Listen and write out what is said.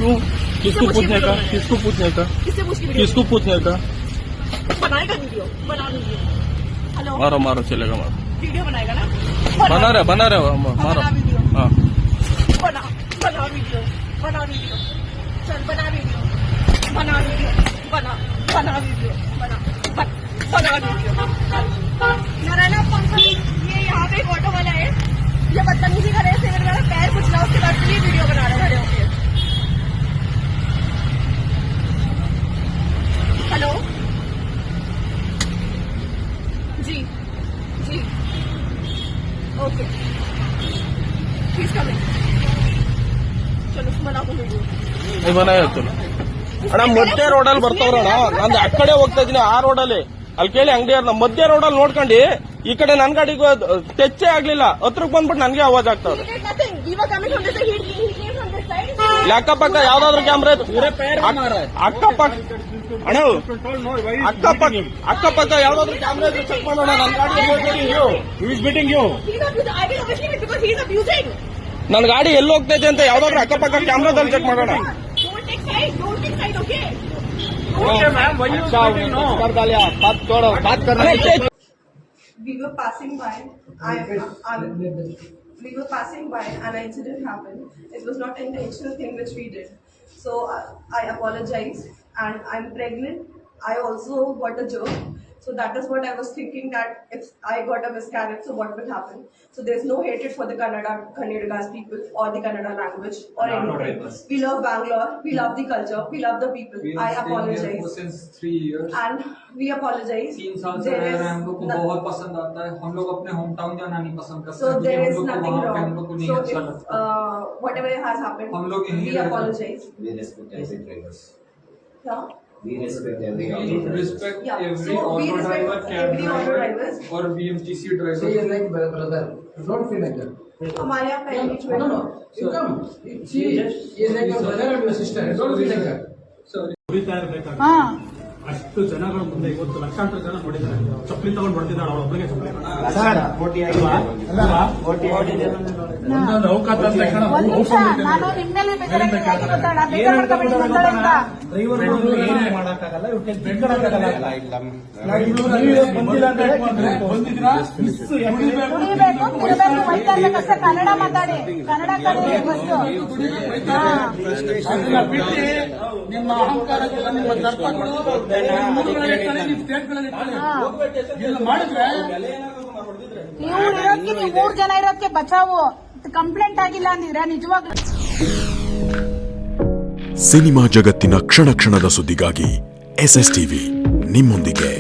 क्यों? किसको पूछने का? किसको पूछने का? किसको पूछने का? बनाएगा वीडियो, बना वीडियो। हेलो, मारो मारो, चलेगा मारो। वीडियो बनाएगा ना? बना रहे मारो। बना वीडियो, हाँ बना वीडियो, बना वीडियो, चल बना वीडियो, बना वीडियो, बना वीडियो, बना वीडियो। नारायण पंकज, ये यहाँ पे एक ऑटो वाला है, ये बदतमीजी करे, इससे मेरा पैर कुछ ना, उसके बाद ये वीडियो बना रहे खड़े होके। हेलो जी जी, ओके, प्लीज कमिंग। चलो बना को वीडियो बनाಯತ್ತು ಅಣ್ಣ. ಮಧ್ಯ ರೋಡಲ್ಲಿ ಬರ್ತಾವ್ರಣ್ಣ, ನಾನು ಆ ಕಡೆ ಹೋಗ್ತಾ ಇದೀನಿ, ಆ ರೋಡಲ್ಲಿ ಅಲ್ಲಿ ಕೇಳಿ ಅಂಗಡಿಯವ್ರನ್ನ. ಮಧ್ಯ ರೋಡಲ್ಲಿ ನೋಡ್ಕೊಂಡು ಈ ಕಡೆ ನನ್ ಗಾಡಿಗೆ ಟಚ್ಚೇ ಆಗ್ಲಿಲ್ಲ, ಹತ್ರಕ್ ಬಂದ್ಬಿಟ್ಟು ನನ್ಗೆ ಆವಾಜ್ ಆಗ್ತಾವ್ರೆ. ಅಕ್ಕಪಕ್ಕ ಯಾವ್ದಾದ್ರು ಕ್ಯಾಮ್ರಾ ಅಕ್ಕಪಕ್ಕ ಅಣ್ಣ, ಅಕ್ಕಪಕ್ಕ ಯಾವ್ದಾದ್ರು ಕ್ಯಾಮ್ರಾ ಇದ್ರೆ ಚೆಕ್ ಮಾಡೋಣ. ನನ್ ನನ್ ಗಾಡಿ ಎಲ್ಲಿ ಹೋಗ್ತೈತೆ ಅಂತ ಯಾವ್ದಾದ್ರು ಅಕ್ಕಪಕ್ಕ ಕ್ಯಾಮ್ರಾದಲ್ಲಿ ಚೆಕ್ ಮಾಡೋಣ. We were passing by. We were passing by, and an incident happened. It was not an intentional thing which we did. So I apologize. And I'm pregnant. I also got a germ. So that is what I was thinking, that if I got a miscarriage, so what will happen? So there's no hatred for the Kannadigas people or the Kannada language or anything. We love Bangalore. We love the culture. We love the people. I apologize. Since 3 years. And we apologize. 3 साल से रह रहे हैं, हम लोग को बहुत पसंद आता है. हम लोग अपने होम टाउन जाना नहीं पसंद करते. So there is nothing हम wrong. लोग को नहीं So अच्छा if लगता. whatever has happened, हम लोग यहीं we रहते हैं. apologize. We respect every drivers. Yeah. We respect every We auto respect Yeah. every So we auto respect driver, cab every auto driver drivers. और BMTC Say driver. you're like brother. Don't feel like that. हमारे यहाँ पहली No, no. You come. She is like your brother or your sister. Don't feel like that. ಕುಡಿತಾ ಇರಬೇಕಾದ್ರೆ ಅಷ್ಟು ಜನಗಳ ಮುಂದೆ ಇವತ್ತು ಲಕ್ಷಾಂತರ ಜನ ನೋಡಿದ್ದಾರೆ. ಚಪ್ಪಲಿ ತಗೊಂಡು ಹೊಡೆದಿದ್ದಾಳೆ ಅವಳ ಒಬ್ಬರಿಗೆ ಚಪ್ಪಲಿ. ಒಂದೊಂದು ಅವಕಾಶ ಅಂದ ತಕ್ಷಣ ನಾನು ನಿಮ್ಮೇಲೆ ಡ್ರೈವರ್ಗಳು ಏನೇ ಮಾಡಕ್ಕಾಗಲ್ಲ, ಇವ್ರಿಗೆ ಬೆಂಗಳೂರಾಗಲ್ಲ. ಬಂದಿಲ್ಲ ಅಂತ ಬಂದಿದ್ದೀರಾ ಕುಡಿಬೇಕು ಕನ್ನಡ ಮಾತಾಡಿ, ಕನ್ನಡ ಅದನ್ನ ಬಿಟ್ಟು ನಿಮ್ಮ ಅಹಂಕಾರಗಳು, ನಿಮ್ಮ ದರ್ಪಗಳು ಸ್ಟೇಟ್ಗಳಲ್ಲಿ ಮಾಡಿದ್ರೆ ನೀವು ಇರೋದಕ್ಕೆ, ನೀವು 3 ಜನ ಇರೋದಕ್ಕೆ ಬಚಾವು. ಕಂಪ್ಲೇಂಟ್ ಆಗಿಲ್ಲ ಅಂದಿದ್ರೆ ನಿಜವಾಗ್ಲೂ. ಸಿನಿಮಾ ಜಗತ್ತಿನ ಕ್ಷಣ ಕ್ಷಣದ ಸುದ್ದಿಗಾಗಿ SSTV ನಿಮ್ಮೊಂದಿಗೆ.